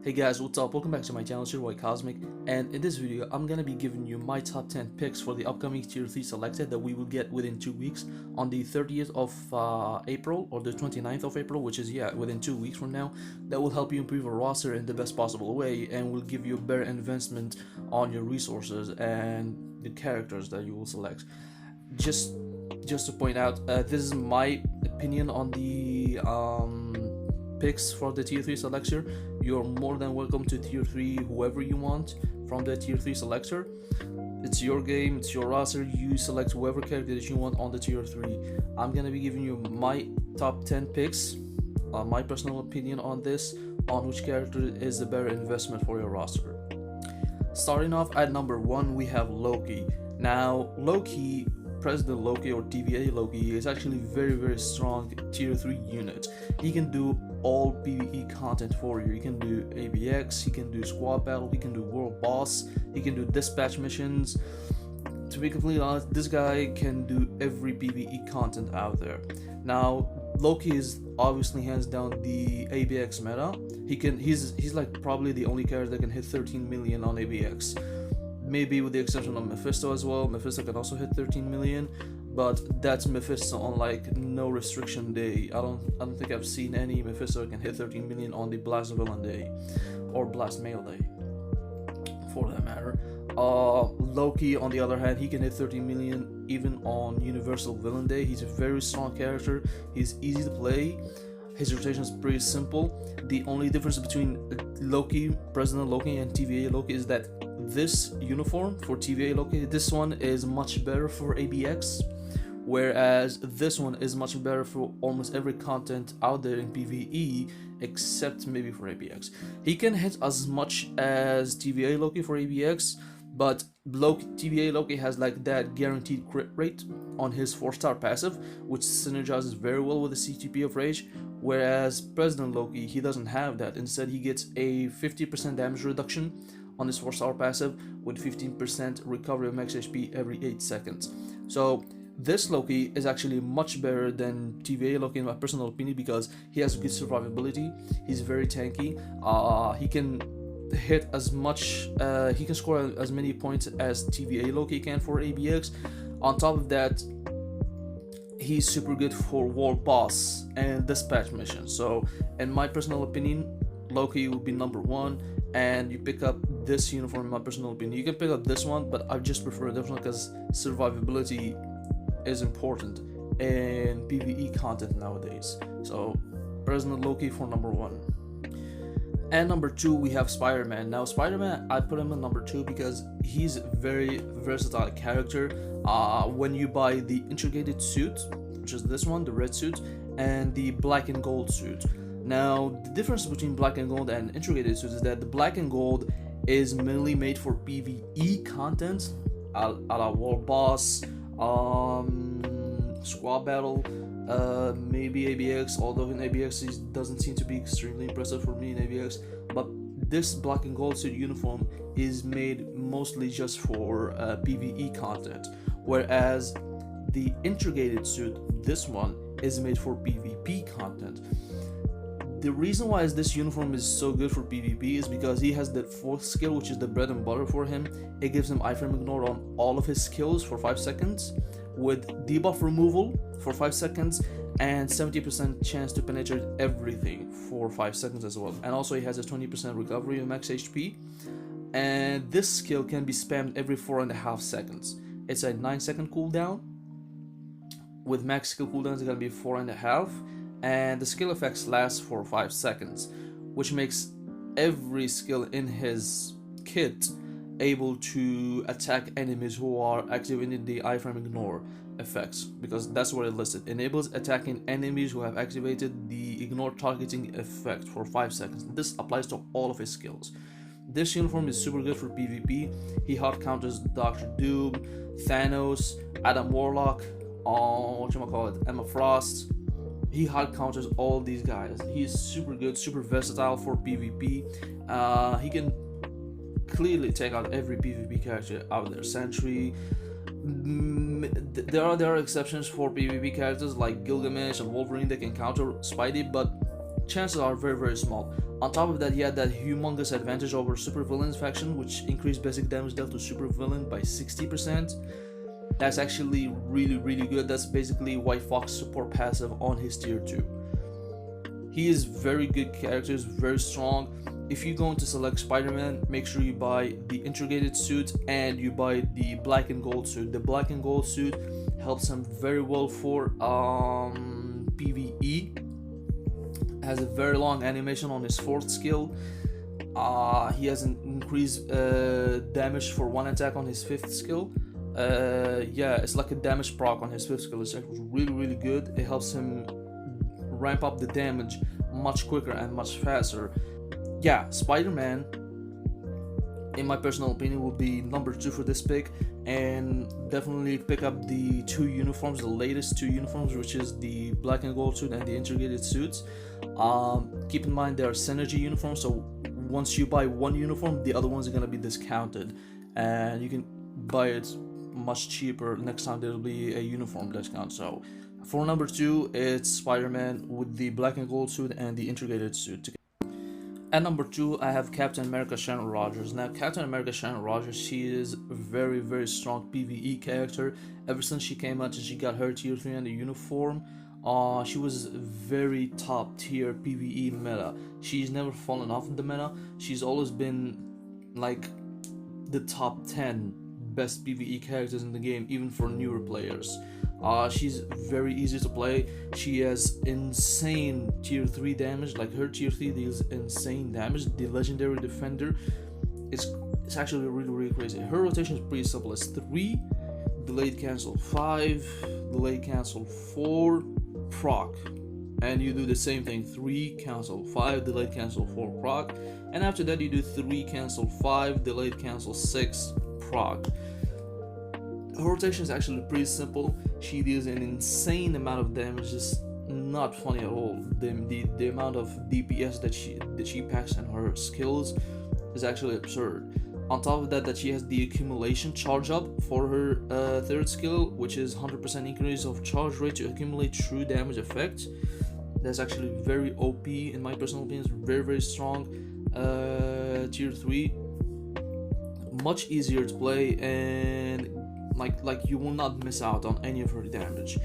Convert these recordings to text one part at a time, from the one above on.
Hey guys, what's up? Welcome back to my channel, it's your boy Cosmic, and in this video I'm gonna be giving you my top 10 picks for the upcoming tier 3 selected that we will get within 2 weeks on the 30th of April or the 29th of April, which is within 2 weeks from now. That will help you improve your roster in the best possible way and will give you a better investment on your resources and the characters that you will select. Just to point out, this is my opinion on the picks for the tier 3 selector. You're more than welcome to tier 3 whoever you want from the tier 3 selector. It's your game, it's your roster, you select whoever character that you want on the tier 3. I'm gonna be giving you my top 10 picks, my personal opinion on this, on which character is the better investment for your roster. Starting off at number 1, we have Loki. Now Loki, President-Loki or TVA-Loki, is actually very strong tier 3 unit. He can do all PvE content for you. He can do ABX, he can do squad battle, he can do world boss, he can do dispatch missions. To be completely honest, this guy can do every PvE content out there. Now Loki is obviously hands down the ABX meta. He's like probably the only character that can hit 13 million on ABX. Maybe with the exception of Mephisto as well. Mephisto can also hit 13 million, but that's Mephisto on like no restriction day. I don't think I've seen any Mephisto can hit 13 million on the Blast Villain day or Blast Mail day, for that matter. Loki, on the other hand, he can hit 13 million even on Universal Villain day. He's a very strong character. He's easy to play. His rotation is pretty simple. The only difference between Loki, President-Loki, and TVA-Loki is that this uniform for TVA-Loki, this one is much better for ABX, whereas this one is much better for almost every content out there in PvE except maybe for ABX. He can hit as much as TVA-Loki for ABX, but TVA-Loki has like that guaranteed crit rate on his 4-star passive, which synergizes very well with the CTP of Rage, whereas President-Loki, he doesn't have that. Instead, he gets a 50% damage reduction on his 4-star passive with 15% recovery of max HP every 8 seconds. So this Loki is actually much better than TVA-Loki in my personal opinion because he has good survivability, he's very tanky, he can hit as much, he can score as many points as TVA-Loki can for ABX. On top of that, he's super good for world boss and dispatch missions. So in my personal opinion, Loki would be number 1, and you pick up this uniform. In my personal opinion, you can pick up this one, but I just prefer this one because survivability is important in PvE content nowadays. So President-Loki for number 1. And number 2, we have Spider-Man. Now Spider-Man, I put him in number 2 because he's a very versatile character. When you buy the integrated suit, which is this one, the red suit, and the black and gold suit. Now the difference between black and gold and integrated suit is that the black and gold is mainly made for PvE content, a la world boss, squad battle, maybe ABX, although in ABX it doesn't seem to be extremely impressive for me in ABX. But this black and gold suit uniform is made mostly just for PvE content, whereas the integrated suit, this one, is made for PvP content. The reason why this uniform is so good for PvP is because he has the 4th skill, which is the bread and butter for him. It gives him iframe ignore on all of his skills for 5 seconds, with debuff removal for 5 seconds, and 70% chance to penetrate everything for 5 seconds as well. And also he has a 20% recovery of max HP, and this skill can be spammed every 4.5 seconds. It's a 9-second cooldown. With max skill cooldowns, it's gonna be 4.5. And the skill effects last for 5 seconds, which makes every skill in his kit able to attack enemies who are activating the iframe ignore effects, because that's what it listed. Enables attacking enemies who have activated the ignore targeting effect for 5 seconds. This applies to all of his skills. This uniform is super good for PvP. He hard counters Dr. Doom, Thanos, Adam Warlock, Emma Frost. He hard counters all these guys. He is super good, super versatile for PvP. He can clearly take out every PvP character out there. Sentry. There are exceptions for PvP characters like Gilgamesh and Wolverine that can counter Spidey, but chances are very small. On top of that, he had that humongous advantage over supervillains faction, which increased basic damage dealt to supervillain by 60%. That's actually really good. That's basically White Fox support passive on his tier 2. He is very good character, is very strong. If you're going to select Spider-Man, make sure you buy the integrated suit and you buy the black and gold suit. The black and gold suit helps him very well for PvE. Has a very long animation on his 4th skill. He has an increased damage for 1 attack on his 5th skill. It's like a damage proc on his 5th skill. It's actually really good. It helps him ramp up the damage much quicker and much faster. Yeah, Spider-Man, in my personal opinion, will be number 2 for this pick, and definitely pick up the 2 uniforms, the latest 2 uniforms, which is the black and gold suit and the integrated suits. Keep in mind they are synergy uniforms, so once you buy one uniform, the other ones are going to be discounted, and you can buy it much cheaper next time there will be a uniform discount. So for number 2, it's Spider-Man with the black and gold suit and the integrated suit. At number 2, I have Captain America Sharon Rogers. Now, Captain America Sharon Rogers, she is a very strong PvE character. Ever since she came out and she got her tier 3 and the uniform, she was very top tier PvE meta. She's never fallen off in the meta. She's always been like the top 10 best PvE characters in the game, even for newer players. She's very easy to play. She has insane tier 3 damage. Like, her tier 3 deals insane damage. The legendary defender is actually really crazy. Her rotation is pretty simple. It's 3 delayed cancel, 5 delayed cancel, 4 proc, and you do the same thing: 3 cancel, 5 delayed cancel, 4 proc, and after that you do 3 cancel, 5 delayed cancel, 6 proc. Her rotation is actually pretty simple. She deals an insane amount of damage. It's not funny at all. The amount of DPS that she packs in her skills is actually absurd. On top of that she has the accumulation charge up for her 3rd skill, which is 100% increase of charge rate to accumulate true damage effect. That's actually very OP in my personal opinion. It's very strong. Tier 3, much easier to play, and like you will not miss out on any of her damage.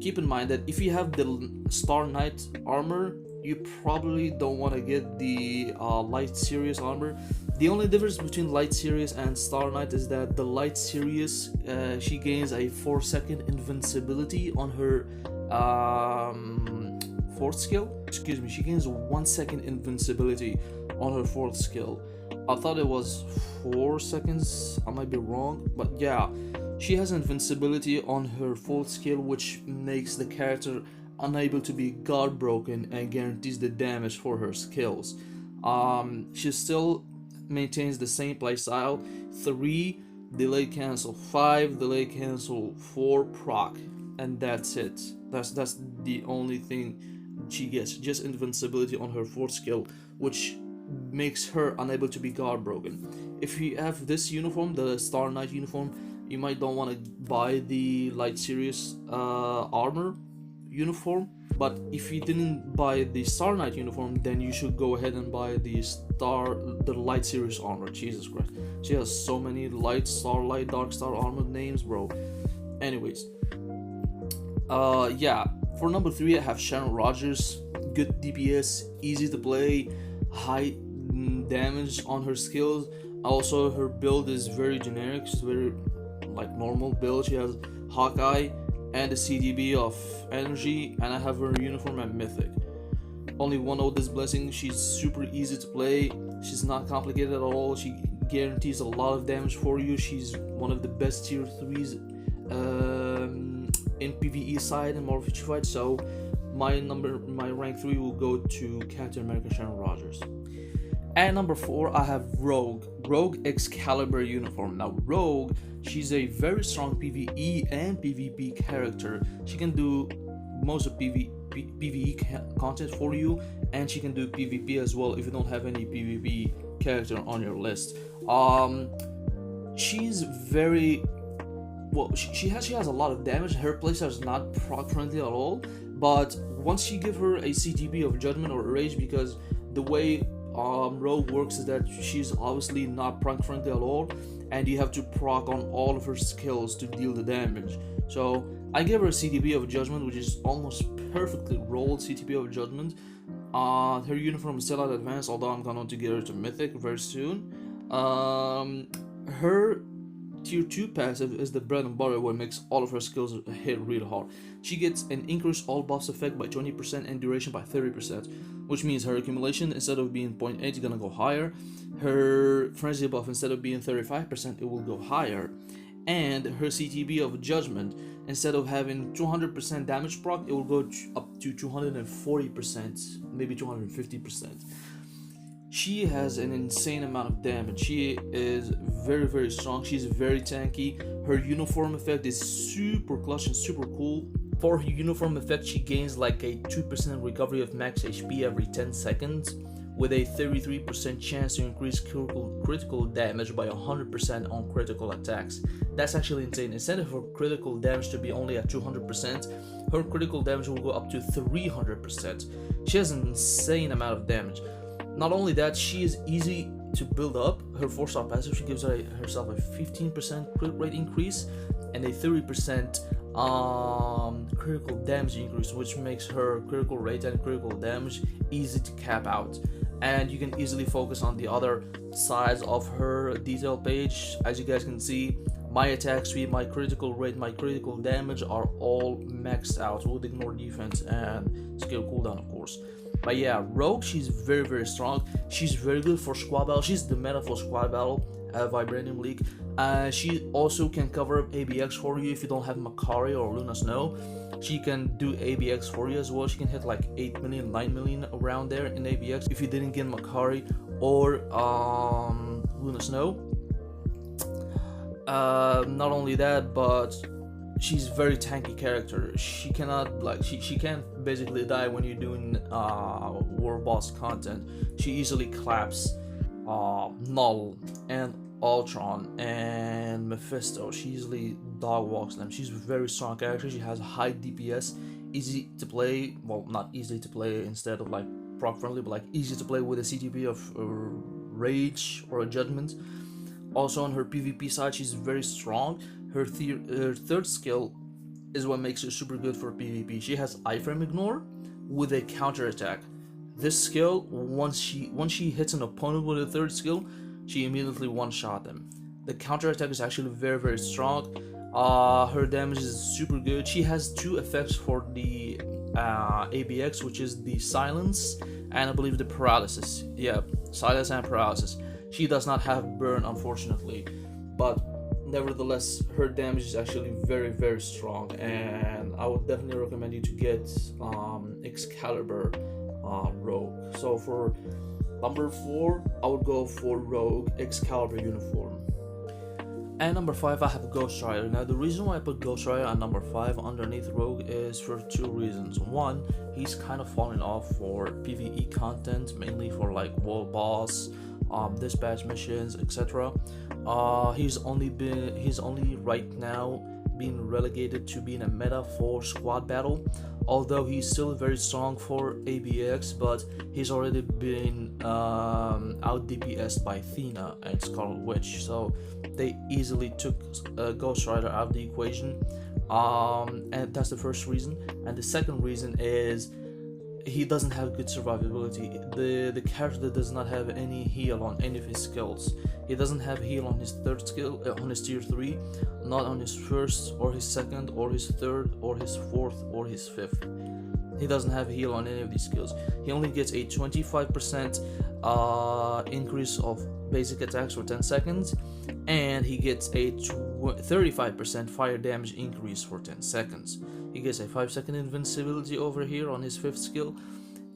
Keep in mind that if you have the Star Knight armor, you probably don't want to get the Light Sirius armor. The only difference between Light Sirius and Star Knight is that the Light Sirius, she gains a 4-second invincibility on her 4th skill. Excuse me, she gains 1 second invincibility on her 4th skill. I thought it was 4 seconds, I might be wrong, but yeah, she has invincibility on her 4th skill, which makes the character unable to be guard broken and guarantees the damage for her skills. She still maintains the same playstyle: 3 delayed cancel, 5 delayed cancel, 4 proc, and that's it. That's the only thing she gets, just invincibility on her 4th skill, which makes her unable to be guard broken. If you have this uniform, the Star Knight uniform, you might don't want to buy the Light Sirius armor uniform, but if you didn't buy the Star Knight uniform, then you should go ahead and buy the Light Sirius armor. Jesus Christ, she has so many Light, Starlight, Dark Star armor names, bro. Anyways, for number 3, I have Sharon Rogers. Good DPS, easy to play, high damage on her skills. Also, her build is very generic. She's very normal build. She has Hawkeye and a CDB of energy, and I have her uniform at Mythic. Only one Otis Blessing. She's super easy to play. She's not complicated at all. She guarantees a lot of damage for you. She's one of the best tier 3s in PvE side and Marvel Future Fight. So my rank 3 will go to Captain America Sharon Rogers. At number 4, I have Rogue Excalibur uniform. Now, Rogue, she's a very strong PvE and PvP character. She can do most of PvE content for you, and she can do PvP as well if you don't have any PvP character on your list. She's very well. She has a lot of damage. Her playstyle is not proc friendly at all, But once you give her a CTB of Judgment or Rage, because the way Rogue works is that she's obviously not proc friendly at all, and you have to proc on all of her skills to deal the damage. So I give her a CTB of Judgment, which is almost perfectly rolled CTB of Judgment. Her uniform is still at advanced, although I'm going to get her to Mythic very soon. Her Tier 2 passive is the bread and butter, what makes all of her skills hit really hard. She gets an increased all buffs effect by 20% and duration by 30%, which means her accumulation, instead of being 0.8, is gonna go higher. Her frenzy buff, instead of being 35%, it will go higher. And her CTB of Judgment, instead of having 200% damage proc, it will go up to 240%, maybe 250%. She has an insane amount of damage. She is very, very strong. She's very tanky. Her uniform effect is super clutch and super cool. For her uniform effect, she gains like a 2% recovery of max HP every 10 seconds, with a 33% chance to increase critical damage by 100% on critical attacks. That's actually insane. Instead of her critical damage to be only at 200%, her critical damage will go up to 300%. She has an insane amount of damage. Not only that, she is easy to build up. Her 4-star passive, she gives herself a 15% crit rate increase and a 30% critical damage increase, which makes her critical rate and critical damage easy to cap out. And you can easily focus on the other sides of her detail page. As you guys can see, my attack speed, my critical rate, my critical damage are all maxed out with ignore defense and skill cooldown, of course. But yeah, Rogue, she's very, very strong. She's very good for squad battle. She's the meta for squad battle, Vibranium League. She also can cover ABX for you if you don't have Makari or Luna Snow. She can do ABX for you as well. She can hit like 8 million, 9 million around there in ABX if you didn't get Makari or Luna Snow. Not only that, but she's a very tanky character. She cannot she can't basically die when you're doing war boss content. She easily claps Null and Ultron and Mephisto. She easily dog walks them. She's a very strong character. She has high DPS, easy to play. Well, not easy to play instead of like proc friendly, but like easy to play with a CTB of Rage or a Judgment. Also on her PvP side, she's very strong. Her third skill is what makes her super good for PvP. She has iframe ignore with a counter attack. This skill, once she hits an opponent with a third skill, she immediately one-shot them. The counter attack is actually very, very strong. Her damage is super good. She has two effects for the ABX, which is the silence and I believe the paralysis. Yeah, silence and paralysis. She does not have burn, unfortunately, but nevertheless, her damage is actually very, very strong, and I would definitely recommend you to get Excalibur Rogue. So for number 4, I would go for Rogue Excalibur uniform. And number 5, I have Ghost Rider. Now the reason why I put Ghost Rider at number 5 underneath Rogue is for two reasons. One, he's kind of falling off for PvE content, mainly for like world boss, dispatch missions, etc. He's only right now being relegated to being a meta for squad battle, although he's still very strong for ABX, but he's already been out DPS'd by Athena and Scarlet Witch, so they easily took Ghost Rider out of the equation, and that's the first reason. And the second reason is he doesn't have good survivability. The character does not have any heal on any of his skills. He doesn't have heal on his third skill, on his tier 3, not on his first or his second or his third or his fourth or his fifth. He doesn't have heal on any of these skills. He only gets a 25% increase of basic attacks for 10 seconds, and he gets a 35% fire damage increase for 10 seconds. He gets a 5-second invincibility over here on his 5th skill,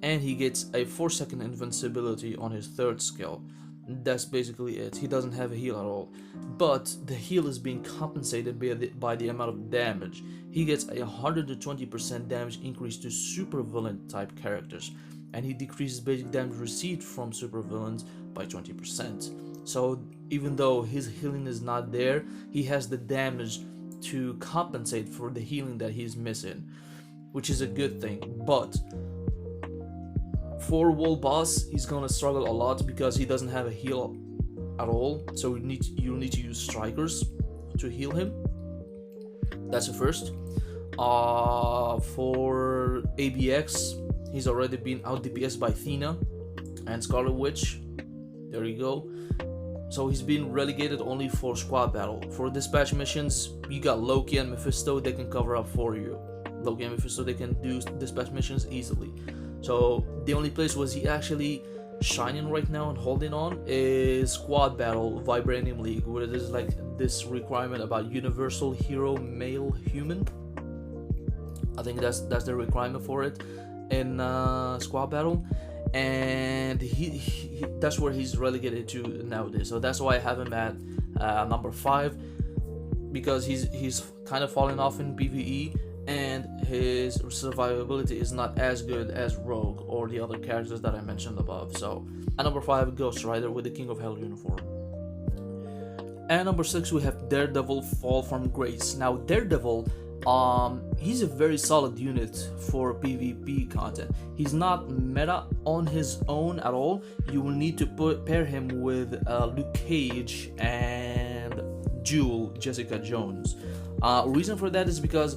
and he gets a 4-second invincibility on his 3rd skill. That's basically it. He doesn't have a heal at all, but the heal is being compensated by the amount of damage. He gets a 120% damage increase to super villain type characters, and he decreases basic damage received from super villains by 20%. So even though his healing is not there, he has the damage to compensate for the healing that he's missing. which is a good thing. But for world boss, he's gonna struggle a lot because he doesn't have a heal at all. So you need to use strikers to heal him. That's the first. For ABX, he's already been out DPS by Athena and Scarlet Witch. There you go. So he's been relegated only for squad battle. For dispatch missions, you got Loki and Mephisto. They can cover up for you. Loki and Mephisto, they can do dispatch missions easily. So the only place was he actually shining right now and holding on is squad battle Vibranium League, where there's like this requirement about universal hero male human. I think that's the requirement for it in squad battle, and he that's where he's relegated to nowadays. So that's why I have him at number 5, because he's kind of falling off in PvE, and his survivability is not as good as Rogue or the other characters that I mentioned above. So at number 5, Ghost Rider with the King of Hell uniform. And number 6, we have Daredevil Fall from Grace. Now Daredevil, he's a very solid unit for PvP content. He's not meta on his own at all. You will need to pair him with Luke Cage and Jessica Jones. Reason for that is because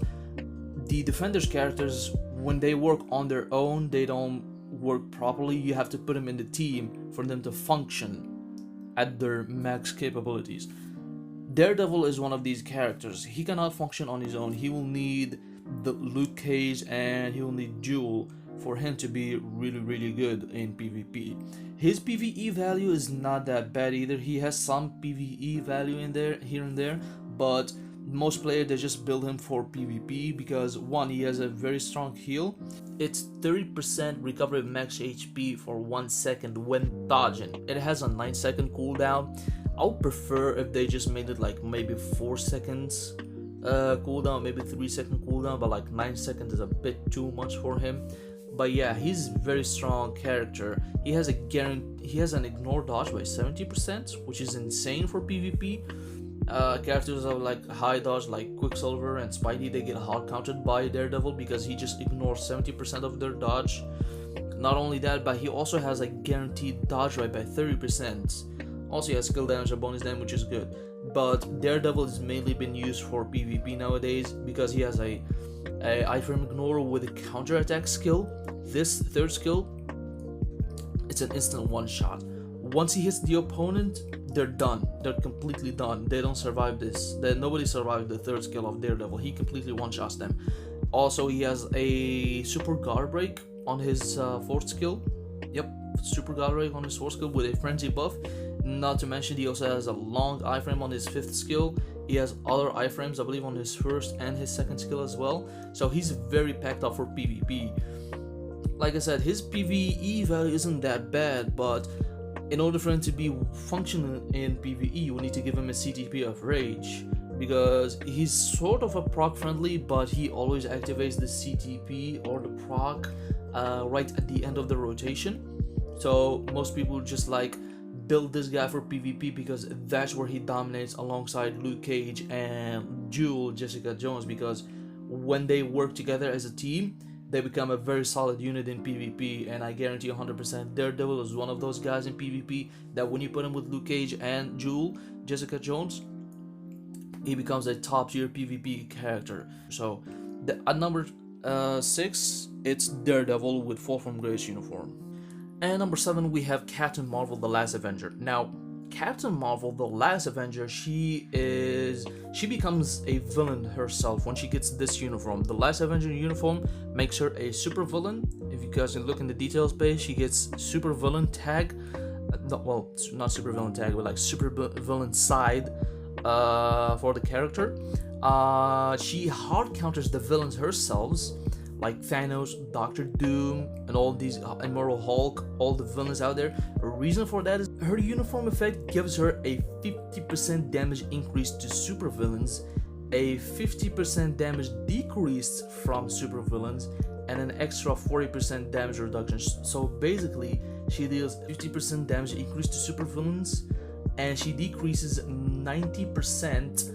the Defenders characters, when they work on their own, they don't work properly. You have to put them in the team for them to function at their max capabilities. Daredevil is one of these characters. He cannot function on his own. He will need the Luke Cage and he will need Jewel for him to be really, really good in PvP. His PvE value is not that bad either. He has some PvE value in there, here and there, but most players, they just build him for PvP because one, he has a very strong heal. It's 30% recovery of max HP for 1 second when dodging. It has a 9-second cooldown. I would prefer if they just made it like maybe 4 seconds cooldown, maybe 3-second cooldown, but like 9 seconds is a bit too much for him. But yeah, he's a very strong character. He has an ignore dodge by 70%, which is insane for PvP. Characters of like high dodge like Quicksilver and Spidey, they get hard counted by Daredevil because he just ignores 70% of their dodge. Not only that, but he also has a guaranteed dodge rate by 30%. Also he has skill damage and bonus damage, which is good. But Daredevil has mainly been used for PvP nowadays because he has a iframe ignore with a counter attack skill. This third skill, it's an instant one shot. Once he hits the opponent, they're done. They're completely done. They don't survive this. Nobody survived the third skill of Daredevil. He completely one-shots them. Also, he has a super guard break on his fourth skill. Yep, super guard break on his fourth skill with a frenzy buff. Not to mention, he also has a long iframe on his fifth skill. He has other iframes, I believe, on his first and his second skill as well. So he's very packed up for PvP. Like I said, his PvE value isn't that bad, but in order for him to be functional in PvE, you will need to give him a CTP of Rage, because he's sort of a proc friendly, but he always activates the CTP or the proc right at the end of the rotation. So most people just like build this guy for PvP because that's where he dominates alongside Luke Cage and Jessica Jones, because when they work together as a team, they become a very solid unit in PvP, and I guarantee 100% Daredevil is one of those guys in PvP that when you put him with Luke Cage and Jessica Jones, he becomes a top tier PvP character. So at number 6, it's Daredevil with Fall from Grace uniform. And number 7, we have Captain Marvel, the Last Avenger. Now, Captain Marvel, the Last Avenger, she becomes a villain herself when she gets this uniform. The Last Avenger uniform makes her a super villain. If you guys can look in the details page, she gets super villain tag. Well, not super villain tag, but like super villain side for the character. She hard counters the villains herself, like Thanos, Doctor Doom, and all these Immortal Hulk, all the villains out there. A reason for that is her uniform effect gives her a 50% damage increase to supervillains, a 50% damage decrease from supervillains, and an extra 40% damage reduction. So basically, she deals 50% damage increase to supervillains, and she decreases 90%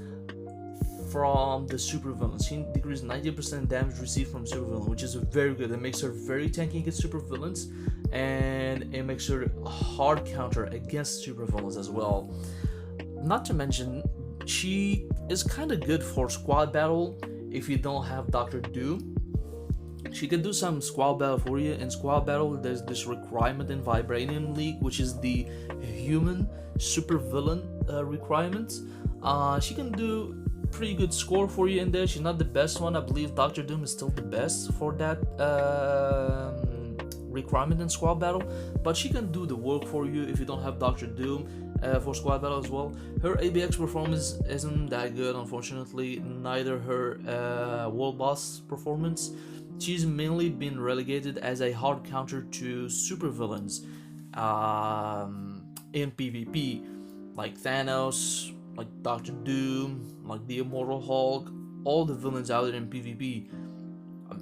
from the supervillains. She decreased 90% damage received from supervillain, which is very good. It makes her very tanky against supervillains, and it makes her a hard counter against supervillains as well. Not to mention, she is kind of good for squad battle if you don't have Dr. Doom. She can do some squad battle for you. In squad battle, there's this requirement in Vibranium League, which is the human supervillain requirement. She can do pretty good score for you in there. She's not the best one. I believe Dr. Doom is still the best for that requirement in squad battle, but she can do the work for you if you don't have Dr. Doom for squad battle as well. Her ABX performance isn't that good, unfortunately, neither her world boss performance. She's mainly been relegated as a hard counter to supervillains in PvP, like Thanos, like Dr. Doom, like the Immortal Hulk, all the villains out there in PvP.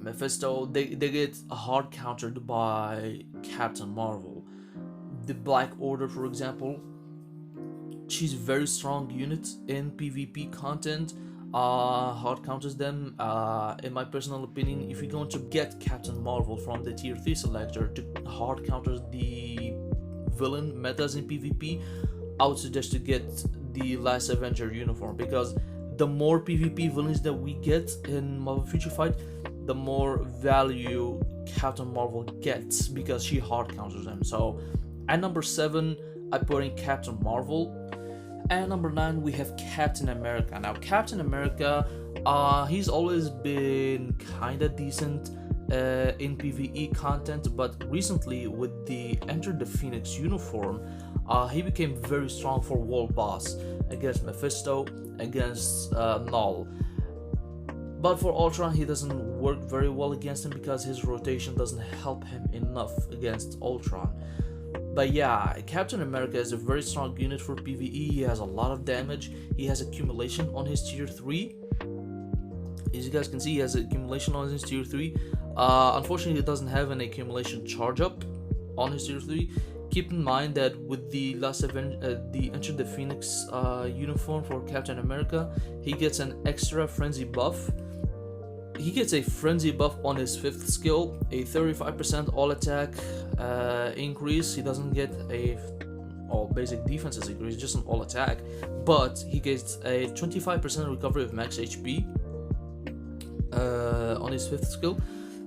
Mephisto, they get hard countered by Captain Marvel. The Black Order, for example, she's a very strong unit in PvP content. Hard counters them. In my personal opinion, if you're going to get Captain Marvel from the tier 3 selector to hard counter the villain metas in PvP, I would suggest to get the Last Avenger uniform, because the more PvP villains that we get in Marvel Future Fight, the more value Captain Marvel gets, because she hard counters them. So at number 7, I put in Captain Marvel. At number 9, we have Captain America. Now, Captain America, he's always been kinda decent in PvE content, but recently with the Enter the Phoenix uniform, he became very strong for world boss against Mephisto, against Null. But for Ultron, he doesn't work very well against him because his rotation doesn't help him enough against Ultron. But yeah, Captain America is a very strong unit for PvE. He has a lot of damage. He has accumulation on his tier 3. As you guys can see, he has accumulation on his tier 3. Unfortunately, he doesn't have an accumulation charge up on his tier 3. Keep in mind that with the the Enter the Phoenix uniform for Captain America, he gets an extra frenzy buff. He gets a frenzy buff on his 5th skill, a 35% all attack increase. He doesn't get a all basic defenses increase, just an all attack, but he gets a 25% recovery of max HP on his 5th skill.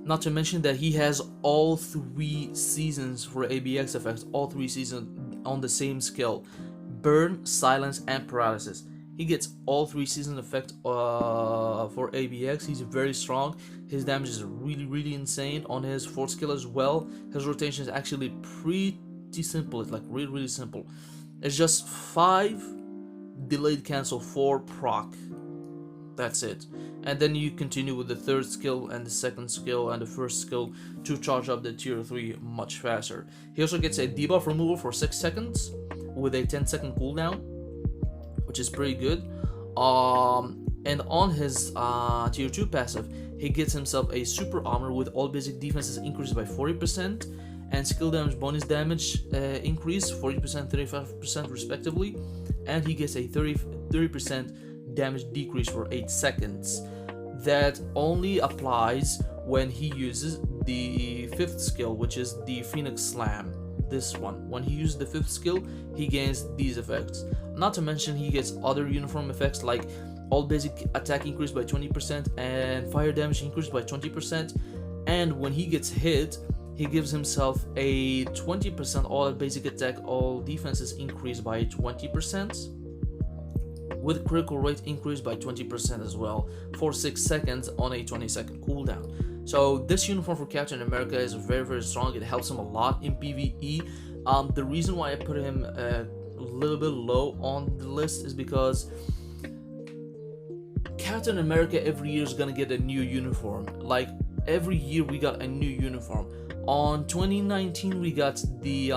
Not to mention that he has all 3 seasons for ABX effects, all 3 seasons on the same skill: Burn, Silence, and Paralysis. He gets all 3 season effect for ABX. He's very strong. His damage is really insane on his 4th skill as well. His rotation is actually pretty simple. It's like really simple. It's just 5 delayed cancel, 4 proc. That's it. And then you continue with the 3rd skill and the 2nd skill and the 1st skill to charge up the tier 3 much faster. He also gets a debuff removal for 6 seconds with a 10-second cooldown, which is pretty good. And on his tier 2 passive, he gets himself a super armor with all basic defenses increased by 40%, and skill damage bonus damage increase 40%, 35% respectively, and he gets a 30% damage decrease for 8 seconds. That only applies when he uses the 5th skill, which is the Phoenix Slam. This one, when he uses the 5th skill, he gains these effects. Not to mention, he gets other uniform effects like all basic attack increased by 20% and fire damage increased by 20%. And when he gets hit, he gives himself a 20% all basic attack, all defenses increased by 20%, with critical rate increased by 20% as well for 6 seconds on a 20-second cooldown. So this uniform for Captain America is very strong. It helps him a lot in PvE. The reason why I put him a little bit low on the list is because Captain America every year is gonna get a new uniform. Like every year we got a new uniform. On 2019 we got the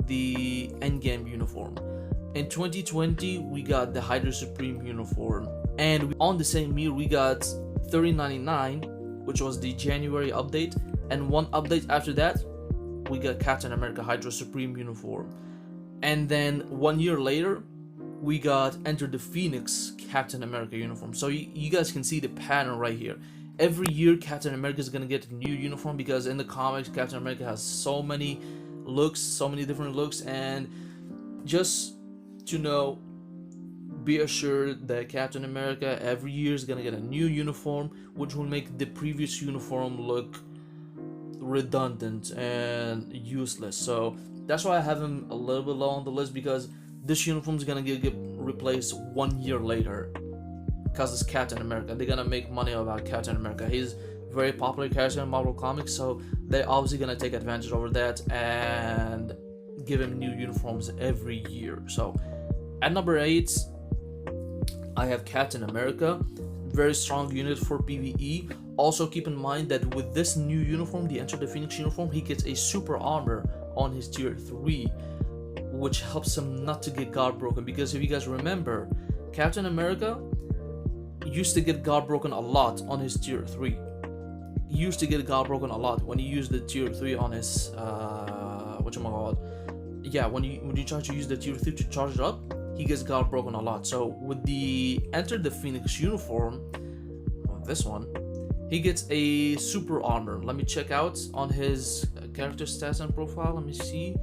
the Endgame uniform. In 2020 we got the Hydra Supreme uniform, and on the same year we got 3099, which was the January update, and one update after that we got Captain America Hydra Supreme uniform. And then 1 year later we got Enter the Phoenix Captain America uniform. So you guys can see the pattern right here. Every year Captain America is gonna get a new uniform, because in the comics Captain America has so many looks, so many different looks. And just to know, be assured that Captain America every year is gonna get a new uniform, which will make the previous uniform look redundant and useless. So that's why I have him a little bit low on the list, because this uniform is gonna get replaced 1 year later, because it's Captain America. They're gonna make money about Captain America. He's a very popular character in Marvel Comics, so they're obviously gonna take advantage over that and give him new uniforms every year. So at number 8, I have Captain America. Very strong unit for PvE. Also keep in mind that with this new uniform, the Enter the Phoenix uniform, he gets a super armor on his tier 3, which helps him not to get guard broken. Because if you guys remember, Captain America used to get guard broken a lot on his tier 3. He used to get guard broken a lot when he used the tier 3 on his whatchamacallit. Yeah, when you try to use the tier 3 to charge it up, he gets guard broken a lot. So with the Enter the Phoenix uniform, this one, he gets a super armor. Let me check out on his character stats and profile. Let me see.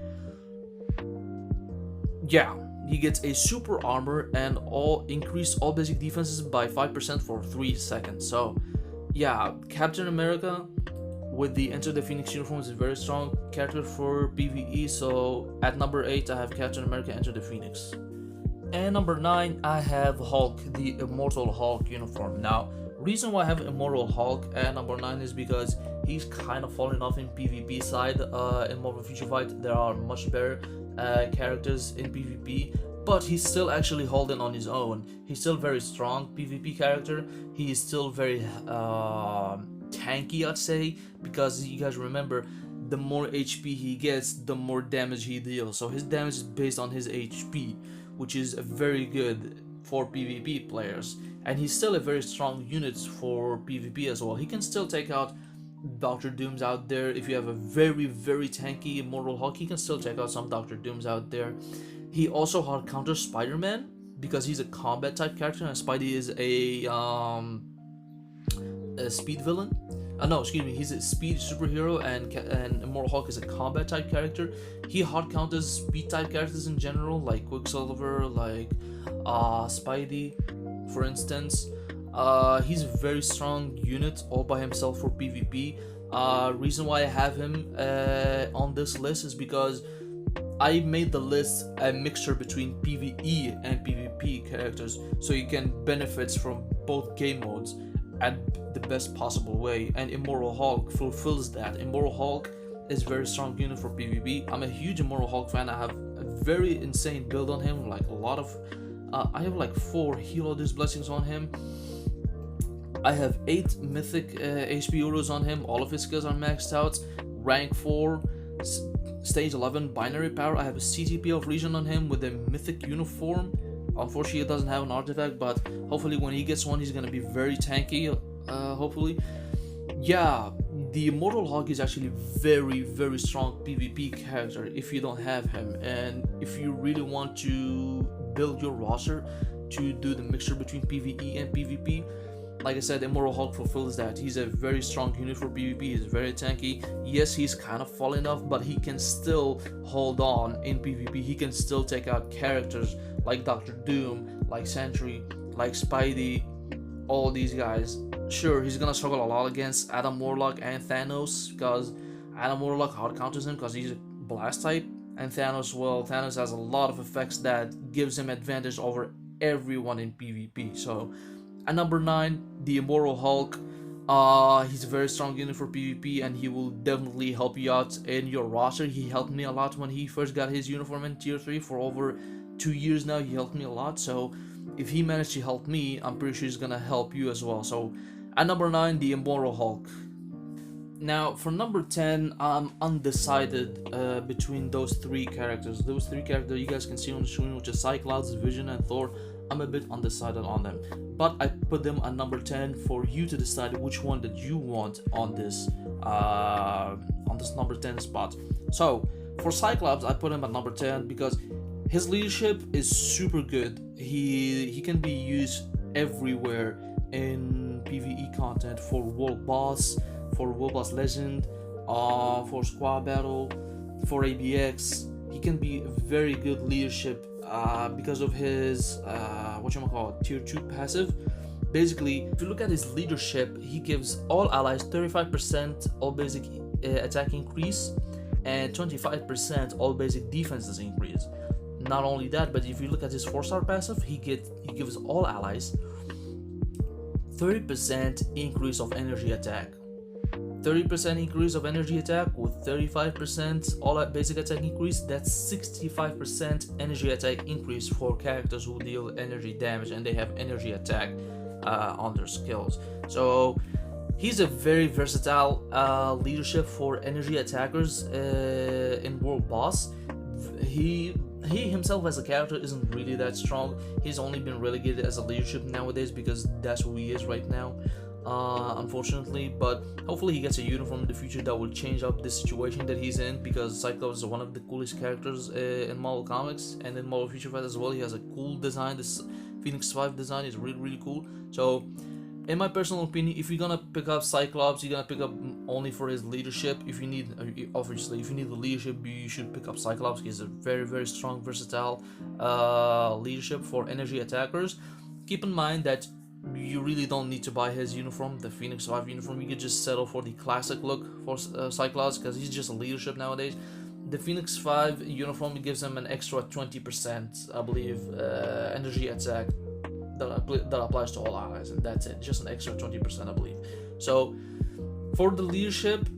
Yeah, he gets a super armor and increase all basic defenses by 5% for 3 seconds. So yeah, Captain America with the Enter the Phoenix uniform is a very strong character for PvE. So at number 8, I have Captain America Enter the Phoenix. And number 9, I have Hulk, the Immortal Hulk uniform. Now, reason why I have Immortal Hulk at number 9 is because he's kind of falling off in PvP side. In Marvel Future Fight, there are much better characters in PvP, but he's still actually holding on his own. He's still very strong PvP character. He is still very tanky, I'd say, because you guys remember, the more HP he gets, the more damage he deals. So his damage is based on his HP, which is very good for PvP players. And he's still a very strong unit for PvP as well. He can still take out Dr. Dooms out there. If you have a very, very tanky Immortal Hulk, he can still take out some Dr. Dooms out there. He also hard counters Spider-Man, because he's a combat type character, and Spidey is a speed villain. No, excuse me, he's a speed superhero, and Immortal Hulk is a combat type character. He hard counters speed type characters in general, like Quicksilver, like Spidey, for instance. He's a very strong unit all by himself for PvP. Reason why I have him on this list is because I made the list a mixture between PvE and PvP characters, so you can benefit from both game modes at the best possible way, and Immortal Hulk fulfills that. Immortal Hulk is a very strong unit for PvP. I'm a huge Immortal Hulk fan. I have a very insane build on him, like a lot of I have like 4 Hero Disc Blessings on him. I have 8 Mythic HP Euros on him. All of his skills are maxed out. Rank 4, Stage 11 Binary Power. I have a CTP of Region on him with a Mythic Uniform. Unfortunately, it doesn't have an artifact, but hopefully when he gets one, he's gonna be very tanky, hopefully. Yeah, the Immortal Hulk is actually very, very strong PvP character if you don't have him. And if you really want to build your roster to do the mixture between PvE and PvP, like I said, Immortal Hulk fulfills that. He's a very strong unit for PvP. He's very tanky. Yes, he's kind of falling off, but he can still hold on in PvP. He can still take out characters like Dr. Doom, like Sentry, like Spidey, all these guys. Sure, he's gonna struggle a lot against Adam Warlock and Thanos, because Adam Warlock hard counters him because he's a blast type, and Thanos, well, Thanos has a lot of effects that gives him advantage over everyone in PvP. So at number 9, the Immortal Hulk. He's a very strong unit for PvP, and he will definitely help you out in your roster. He helped me a lot when he first got his uniform in tier 3. For over 2 years now, he helped me a lot. So if he managed to help me, I'm pretty sure he's gonna help you as well. So at number 9, the Immortal Hulk. Now for number 10, I'm undecided between those 3 characters. Those 3 characters you guys can see on the screen, which is Cyclops, Vision, and Thor. I'm a bit undecided on them, but I put them at number 10 for you to decide which one that you want on this number 10 spot. So for Cyclops, I put him at number 10 because His leadership is super good. He can be used everywhere in PvE content, for world boss, legend, for squad battle, for ABX. He can be very good leadership because of his tier 2 passive. Basically, if you look at his leadership, he gives all allies 35% all basic attack increase and 25% all basic defenses increase. Not only that, but if you look at his 4-star passive, he gives all allies 30% increase of energy attack. 30% increase of energy attack with 35% all basic attack increase. That's 65% energy attack increase for characters who deal energy damage and they have energy attack on their skills. So he's a very versatile leadership for energy attackers in World Boss. He himself as a character isn't really that strong. He's only been relegated as a leadership nowadays because that's who he is right now, unfortunately. But hopefully he gets a uniform in the future that will change up the situation that he's in, because Cyclops is one of the coolest characters in Marvel Comics and in Marvel Future Fight as well. He has a cool design. This Phoenix 5 design is really cool. So in my personal opinion, if you're gonna pick up Cyclops, you're gonna pick up only for his leadership. If you need the leadership, you should pick up Cyclops. He's a very strong, versatile leadership for energy attackers. Keep in mind that you really don't need to buy his uniform, the Phoenix 5 uniform. You could just settle for the classic look for Cyclops, because he's just a leadership nowadays. The Phoenix 5 uniform gives him an extra 20%, I believe, energy attack that applies to all allies, and that's it. Just an extra 20%, I believe. So for the leadership,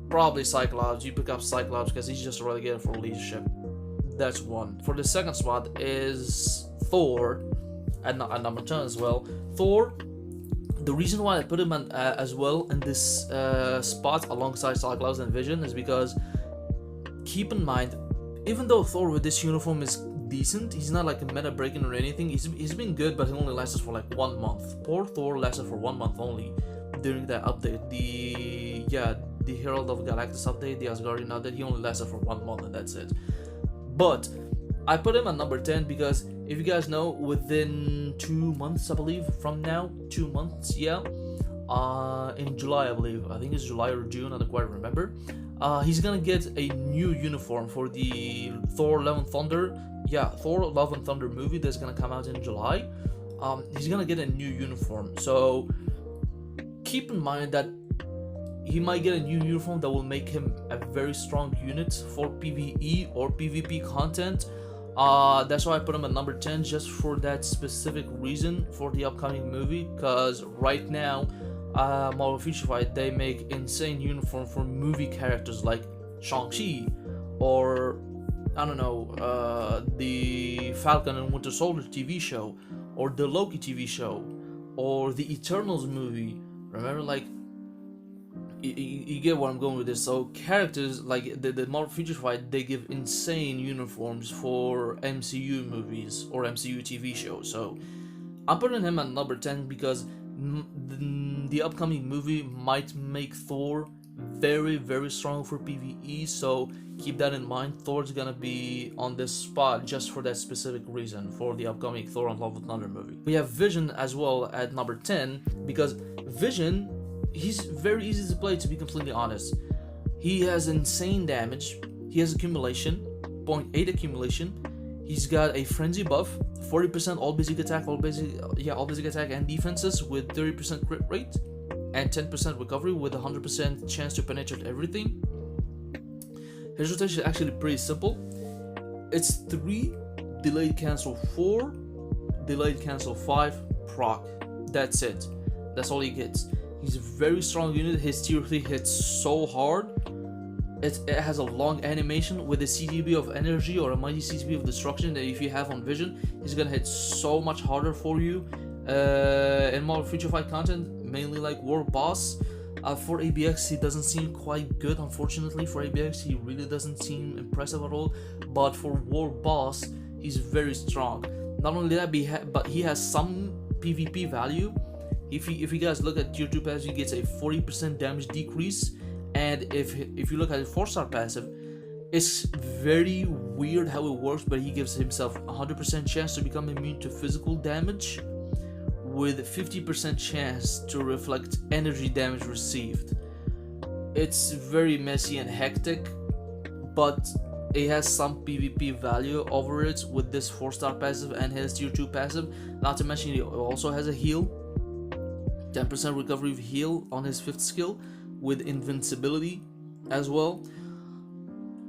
probably Cyclops. You pick up Cyclops because he's just relegated for leadership. That's one. For the second spot is Thor, at number 10 as well. Thor, the reason why I put him as well in this spot alongside Cyclops and Vision is because, keep in mind, even though Thor with this uniform is decent, he's not like a meta breaking or anything. He's been good, but he only lasted for like 1 month. Poor Thor lasted for 1 month only during that update. The Herald of Galactus update, the Asgardian update, he only lasted for 1 month and that's it. But I put him at number 10 because, if you guys know, within 2 months, I believe, from now, 2 months, in July, I believe, I think it's July or June, I don't quite remember, he's gonna get a new uniform for the Thor Love and Thunder, Thor Love and Thunder movie that's gonna come out in July. He's gonna get a new uniform, so keep in mind that he might get a new uniform that will make him a very strong unit for PvE or PvP content. That's why I put him at number 10, just for that specific reason for the upcoming movie, because right now Marvel Future Fight, they make insane uniform for movie characters like Shang-Chi, or I don't know, the Falcon and Winter Soldier TV show, or the Loki TV show, or the Eternals movie. Remember, like, you get where I'm going with this. So characters like the Marvel Future Fight, they give insane uniforms for MCU movies or MCU TV shows. So I'm putting him at number 10 because the upcoming movie might make Thor very strong for PvE. So keep that in mind. Thor's gonna be on this spot just for that specific reason, for the upcoming Thor and Love and Thunder movie. We have Vision as well at number 10 because Vision, he's very easy to play, to be completely honest. He has insane damage. He has accumulation, 0.8 accumulation. He's got a frenzy buff, 40% all basic attack, all basic attack and defenses with 30% crit rate and 10% recovery with 100% chance to penetrate everything. His rotation is actually pretty simple. It's 3 delayed cancel 4, delayed cancel 5 proc. That's it. That's all he gets. He's a very strong unit. His tier 3 hits so hard. It has a long animation with a CTB of energy or a mighty CTB of destruction that if you have on Vision, he's gonna hit so much harder for you. In Marvel Future Fight content, mainly like World Boss. For ABX, he doesn't seem quite good, unfortunately. For ABX, he really doesn't seem impressive at all. But for World Boss, he's very strong. Not only that, but he has some PvP value. If you guys look at tier 2 passive, he gets a 40% damage decrease, and if you look at his 4-star passive, It's very weird how it works, but he gives himself 100% chance to become immune to physical damage with 50% chance to reflect energy damage received. It's very messy and hectic, but it has some PvP value over it with this 4-star passive and his tier 2 passive. Not to mention he also has a heal, 10% recovery of heal on his 5th skill with invincibility as well.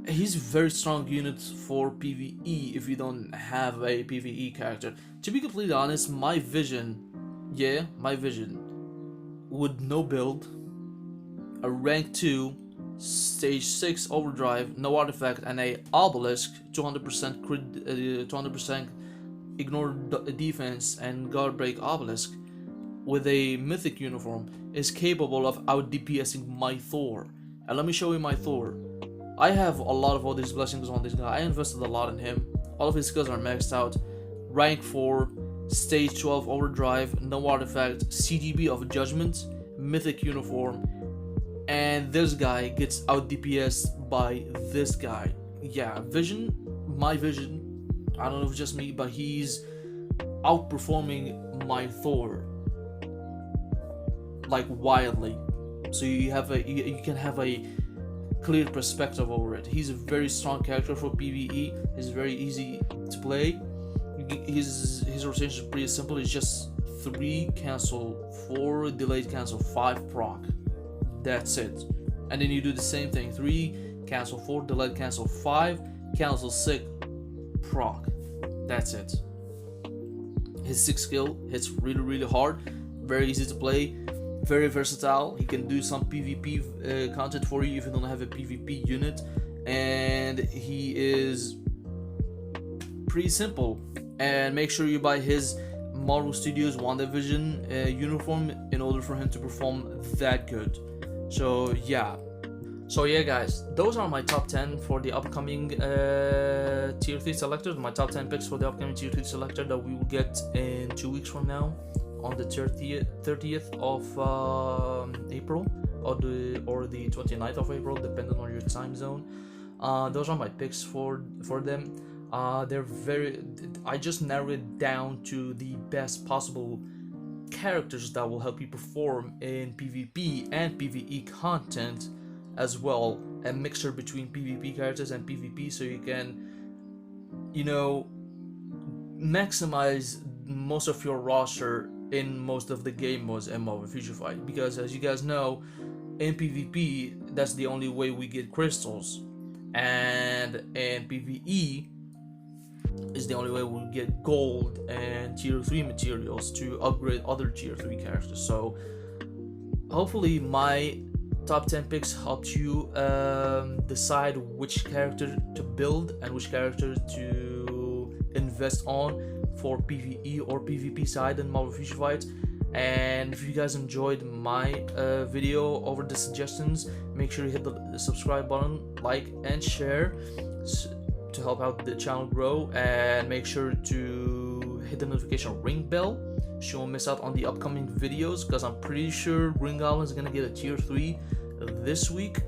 He's a very strong unit for PvE if you don't have a PvE character. To be completely honest, my vision with no build, a rank 2, stage 6 overdrive, no artifact, and a obelisk, 200% crit, 200% ignore defense and guard break obelisk with a mythic uniform is capable of out DPSing my Thor. And let me show you my Thor. I have a lot of all these blessings on this guy. I invested a lot in him. All of his skills are maxed out. Rank 4, stage 12 overdrive, no artifact, CGB of judgment, mythic uniform, and this guy gets out DPS by this guy. Yeah, my vision, I don't know if it's just me, but he's outperforming my Thor like wildly. So you can have a clear perspective over it. He's a very strong character for PvE. He's very easy to play. His rotation is pretty simple. It's just 3 cancel, 4 delayed cancel, 5 proc. That's it. And then you do the same thing: 3 cancel, 4 delayed cancel, 5 cancel, 6 proc. That's it. His 6th skill hits really hard. Very easy to play. Very versatile. He can do some PvP content for you if you don't have a PvP unit, and he is pretty simple. And make sure you buy his Marvel Studios WandaVision uniform in order for him to perform that good. So yeah, guys, those are my top 10 for the upcoming tier 3 selectors. My top 10 picks for the upcoming tier 3 selector that we will get in 2 weeks from now, on the 30th of April or the 29th of April, depending on your time zone. Those are my picks for them. I just narrowed it down to the best possible characters that will help you perform in PvP and PvE content as well. A mixture between PvP characters and PvP, so you can, maximize most of your roster in most of the game modes and Marvel Future Fight. Because as you guys know, in PvP, that's the only way we get crystals, and in PvE is the only way we get gold and tier 3 materials to upgrade other tier 3 characters. So hopefully my top 10 picks helped you decide which character to build and which character to invest on for PvE or PvP side in Marvel Future Fight. And if you guys enjoyed my video over the suggestions, make sure you hit the subscribe button, like and share to help out the channel grow, and make sure to hit the notification ring bell so you won't miss out on the upcoming videos, because I'm pretty sure Green Goblin is gonna get a tier 3 this week.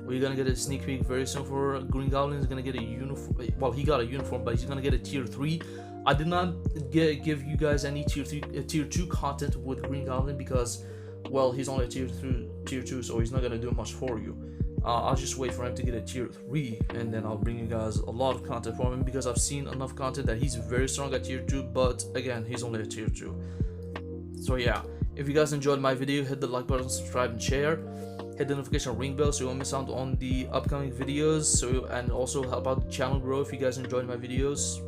We're gonna get a sneak peek very soon for Green Goblin. Is gonna get a uniform. Well, he got a uniform, but he's gonna get a tier 3. I did not give you guys any tier 2 content with Green Goblin because, well, he's only a tier 2, so he's not gonna do much for you. I'll just wait for him to get a tier 3, and then I'll bring you guys a lot of content from him, because I've seen enough content that he's very strong at tier 2, but again, he's only a tier 2. So yeah, if you guys enjoyed my video, hit the like button, subscribe and share. Hit the notification ring bell so you won't miss out on the upcoming videos, and also help out the channel grow if you guys enjoyed my videos.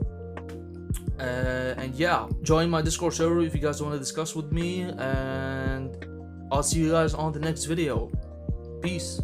And yeah, join my Discord server if you guys want to discuss with me, and I'll see you guys on the next video. Peace.